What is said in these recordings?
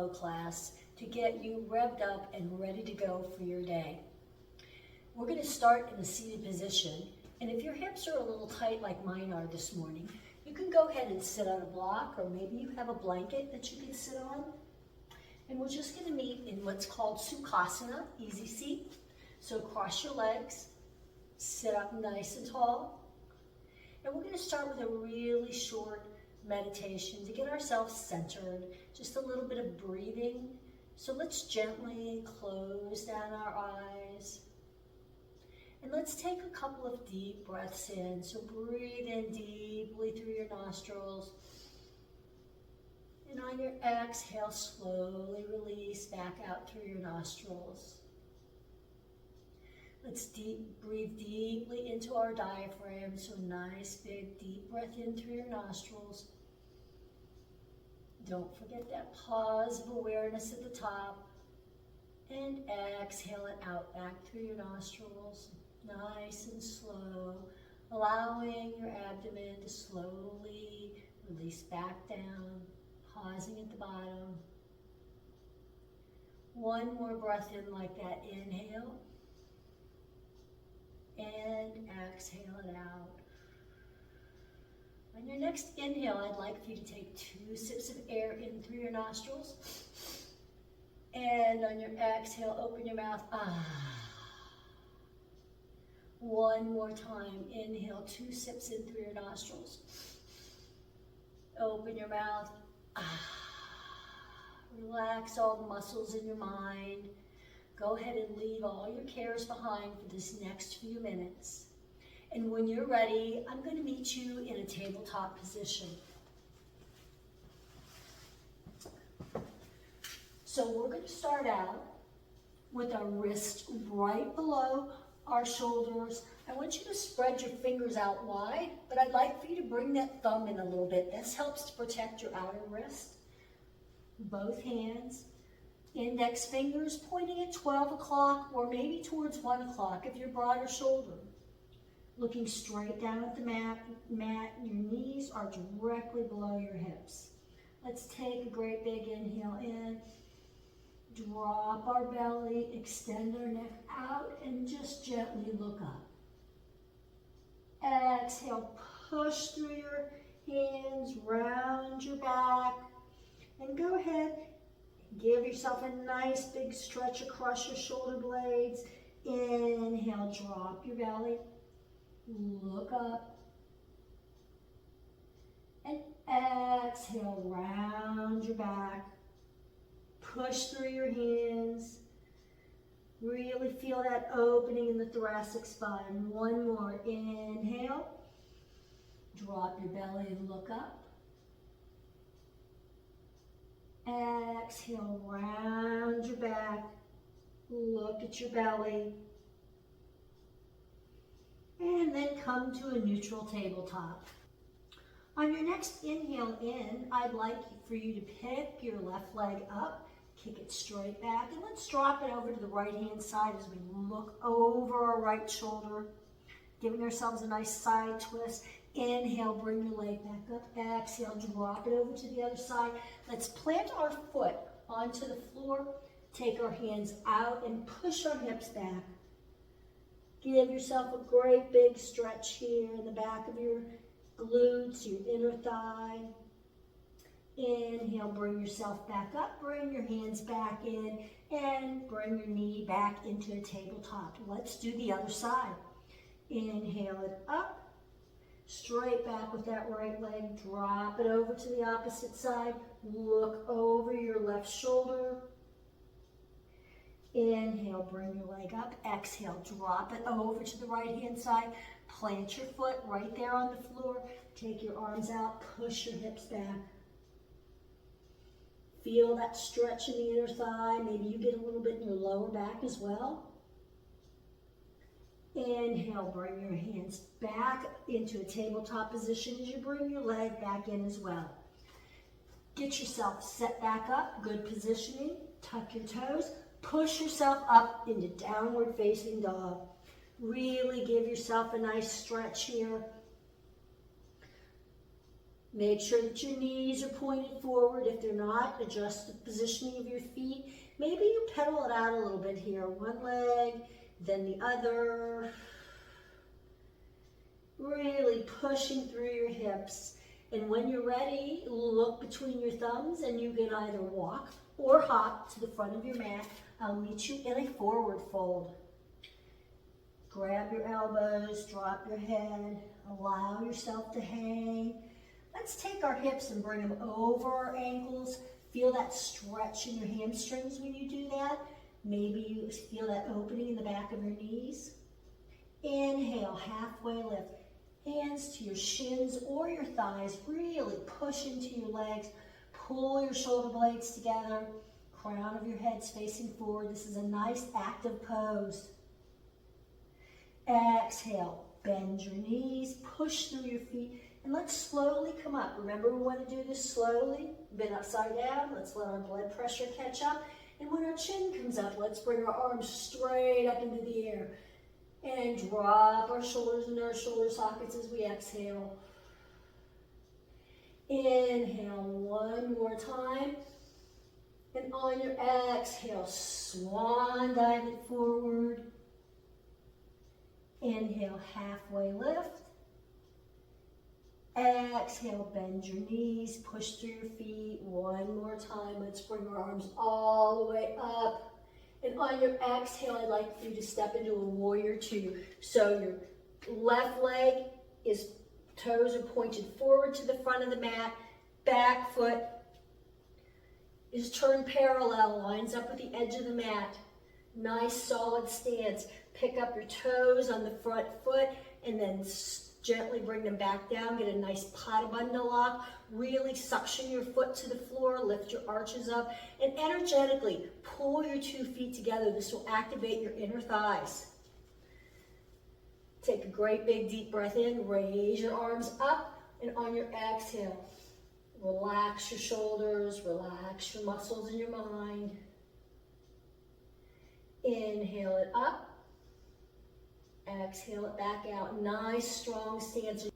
flow class to get you revved up and ready to go for your day. We're going to start in a seated position, and if your hips are a little tight like mine are this morning, you can go ahead and sit on a block, or maybe you have a blanket that you can sit on. And we're just going to meet in what's called Sukhasana, easy seat. So cross your legs, sit up nice and tall. And we're going to start with a really short meditation to get ourselves centered, just a little bit of breathing. So let's gently close down our eyes. And let's take a couple of deep breaths in. So breathe in deeply through your nostrils. And on your exhale, slowly release back out through your nostrils. Let's breathe deeply into our diaphragm. So nice, big, deep breath in through your nostrils. Don't forget that pause of awareness at the top. And exhale it out back through your nostrils. Nice and slow, allowing your abdomen to slowly release back down. Pausing at the bottom. One more breath in like that. Inhale. And exhale it out. On your next inhale, I'd like for you to take 2 sips of air in through your nostrils. And on your exhale, open your mouth. One more time. Inhale, 2 sips in through your nostrils. Open your mouth. Relax all the muscles in your mind. Go ahead and leave all your cares behind for this next few minutes. And when you're ready, I'm going to meet you in a tabletop position. So we're going to start out with our wrist right below our shoulders. I want you to spread your fingers out wide, but I'd like for you to bring that thumb in a little bit. This helps to protect your outer wrist. Both hands, index fingers pointing at 12 o'clock or maybe towards 1 o'clock if you're broader shoulder. Looking straight down at the mat, your knees are directly below your hips. Let's take a great big inhale in. Drop our belly, extend our neck out, and just gently look up. Exhale, push through your hands, round your back, and go ahead, give yourself a nice big stretch across your shoulder blades. Inhale, drop your belly, look up, and exhale, round your back. Push through your hands. Really feel that opening in the thoracic spine. One more. Inhale. Drop your belly and look up. Exhale, round your back. Look at your belly. And then come to a neutral tabletop. On your next inhale in, I'd like for you to pick your left leg up. Kick it straight back, and let's drop it over to the right-hand side as we look over our right shoulder, giving ourselves a nice side twist. Inhale, bring your leg back up. Exhale, drop it over to the other side. Let's plant our foot onto the floor, take our hands out, and push our hips back. Give yourself a great big stretch here in the back of your glutes, your inner thigh. Inhale, bring yourself back up, bring your hands back in, and bring your knee back into a tabletop. Let's do the other side. Inhale it up, straight back with that right leg, drop it over to the opposite side, look over your left shoulder. Inhale, bring your leg up, exhale, drop it over to the right-hand side, plant your foot right there on the floor, take your arms out, push your hips back. Feel that stretch in the inner thigh. Maybe you get a little bit in your lower back as well. Inhale, bring your hands back into a tabletop position as you bring your leg back in as well. Get yourself set back up, good positioning, tuck your toes, push yourself up into downward facing dog. Really give yourself a nice stretch here. Make sure that your knees are pointed forward. If they're not, adjust the positioning of your feet. Maybe you pedal it out a little bit here. One leg, then the other. Really pushing through your hips. And when you're ready, look between your thumbs and you can either walk or hop to the front of your mat. I'll meet you in a forward fold. Grab your elbows, drop your head, allow yourself to hang. Let's take our hips and bring them over our ankles. Feel that stretch in your hamstrings when you do that. Maybe you feel that opening in the back of your knees. Inhale, halfway lift. Hands to your shins or your thighs. Really push into your legs. Pull your shoulder blades together. Crown of your head's facing forward. This is a nice active pose. Exhale, bend your knees, push through your feet, and let's slowly come up. Remember, we want to do this slowly. Bend upside down. Let's let our blood pressure catch up. And when our chin comes up, let's bring our arms straight up into the air. And drop our shoulders into our shoulder sockets as we exhale. Inhale one more time. And on your exhale, swan dive it forward. Inhale, halfway lift. Exhale, bend your knees, push through your feet. One more time. Let's bring our arms all the way up. And on your exhale, I'd like for you to step into a warrior two. So your left leg is, toes are pointed forward to the front of the mat. Back foot is turned parallel, lines up with the edge of the mat. Nice solid stance. Pick up your toes on the front foot and then gently bring them back down. Get a nice Padabanda lock. Really suction your foot to the floor. Lift your arches up. And energetically pull your 2 feet together. This will activate your inner thighs. Take a great big deep breath in. Raise your arms up. And on your exhale, relax your shoulders. Relax your muscles in your mind. Inhale it up. Exhale it back out. Nice strong stance.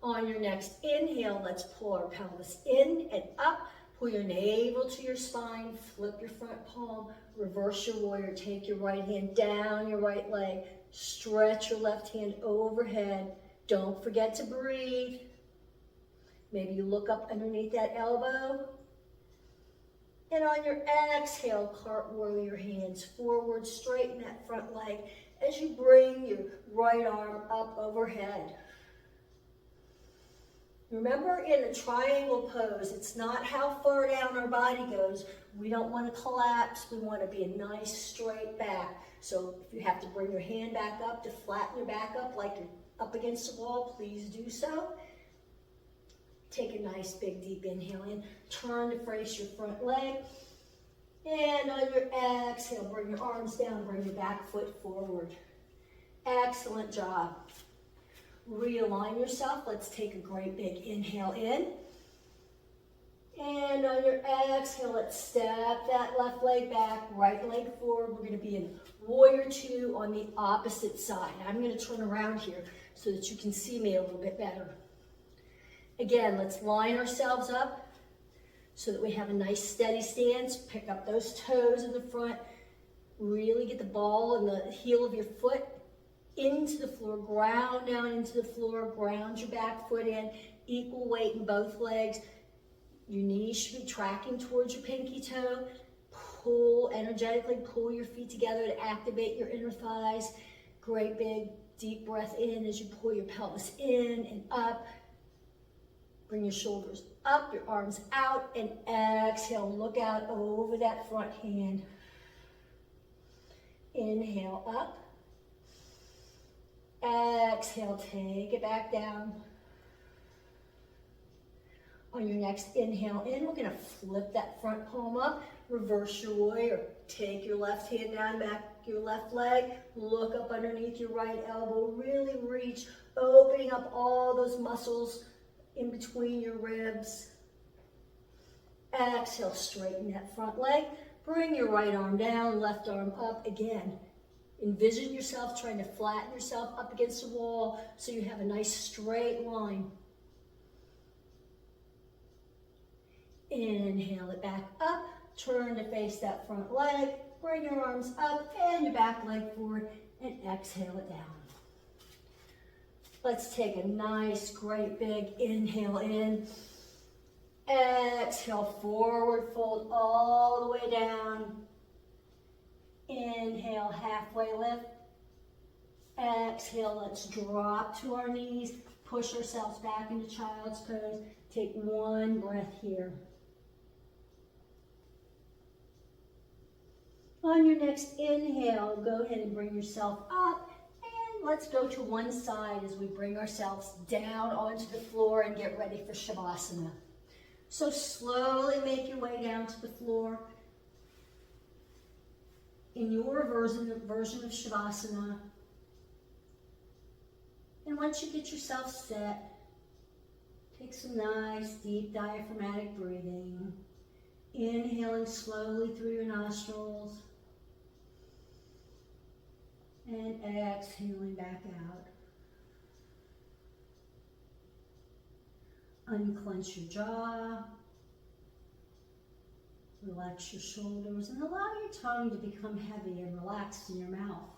On your next inhale, let's pull our pelvis in and up. Pull your navel to your spine. Flip your front palm. Reverse your warrior. Take your right hand down your right leg. Stretch your left hand overhead. Don't forget to breathe. Maybe you look up underneath that elbow. And on your exhale, cartwheel your hands forward, straighten that front leg as you bring your right arm up overhead. Remember, in a triangle pose, it's not how far down our body goes. We don't want to collapse. We want to be a nice straight back. So if you have to bring your hand back up to flatten your back up like you're up against the wall, please do so. Take a nice big deep inhale in. Turn to face your front leg. And on your exhale, bring your arms down. Bring your back foot forward. Excellent job. Realign yourself. Let's take a great big inhale in. And on your exhale, let's step that left leg back, right leg forward. We're going to be in warrior two on the opposite side. I'm going to turn around here so that you can see me a little bit better. Again, let's line ourselves up so that we have a nice steady stance. Pick up those toes in the front. Really get the ball and the heel of your foot into the floor. Ground down into the floor. Ground your back foot in. Equal weight in both legs. Your knees should be tracking towards your pinky toe. Pull, energetically pull your feet together to activate your inner thighs. Great big deep breath in as you pull your pelvis in and up. Bring your shoulders up, your arms out, and exhale. Look out over that front hand. Inhale up. Exhale, take it back down. On your next inhale in, we're going to flip that front palm up, reverse your warrior. Take your left hand down, back your left leg, look up underneath your right elbow, really reach, opening up all those muscles in between your ribs. Exhale, straighten that front leg. Bring your right arm down, left arm up. Again, Envision yourself trying to flatten yourself up against the wall so you have a nice straight line. Inhale it back up, turn to face that front leg, bring your arms up and your back leg forward, and exhale it down. Let's take a nice, great big inhale in. Exhale, forward fold all the way down. Inhale, halfway lift. Exhale, let's drop to our knees, push ourselves back into child's pose. Take one breath here. On your next inhale, go ahead and bring yourself up, and let's go to one side as we bring ourselves down onto the floor and get ready for Shavasana. So slowly make your way down to the floor in your version of Shavasana. And once you get yourself set, take some nice deep diaphragmatic breathing, inhaling slowly through your nostrils and exhaling back out. Unclench your jaw, relax your shoulders, and allow your tongue to become heavy and relaxed in your mouth.